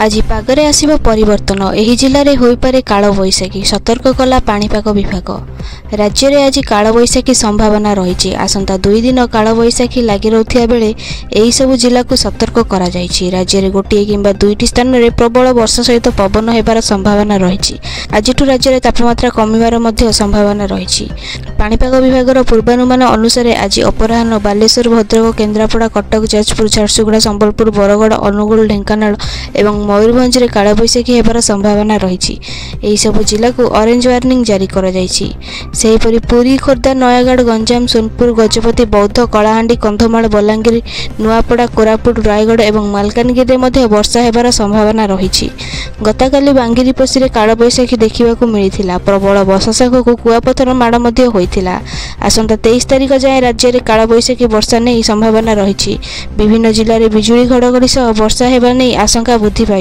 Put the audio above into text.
आज पागरे आसिबो परिवर्तन एही जिले में होइपारे काल बैशाखी सतर्क कला पाणीपाग विभाग। राज्य में आज काल बैशाखी संभावना रही। आसंता 2 दिन काल बैशाखी लगी रहुथिया बेले एही सबु जिला को सतर्क करा जायछि। राज्य में गोटे किंबा 2टी स्थान में प्रबल वर्षा सहित पवन हेबार संभावना रही। आजिठु राज्य में तापमात्रा कमिबार मध्य संभावना रही। पाणीपाग विभाग पूर्वानुमान अनुसार आज अपराह्न बालेश्वर भद्रक केन्द्रापड़ा कटक जाजपुर झारसुगुड़ा संबलपुर बरगड़ अनुगुल ढेंकानाल एवं मयूरभंज रे काल बैशाखी हेबार संभावना रही। एही सबु जिला को ऑरेंज वार्निंग जारी करा जायछि। सेहीपरि पुरी खोर्धा नयागढ़ गंजाम सोनपुर गजपति बौद्ध कलाहांडी कंधमाल बलांगीर नुआपड़ा कोरापुट रायगढ़ एवं मालकानगिरी मध्ये वर्षा हेबार संभावना रही। गतकाली बांगिरीपोशी रे काल बैशाखी देखिबाकू मिलिथिला। प्रबल वर्षा सागकू कुआपथर माड़ मध्ये होइथिला। आसंता 23 तारिख जाए राज्य में काल बैशाखी वर्षा नहीं संभावना रही। विभिन्न जिले में बिजुली घड़घड़ी सह वर्षा हेबा नहीं आशंका वृद्धि पाई।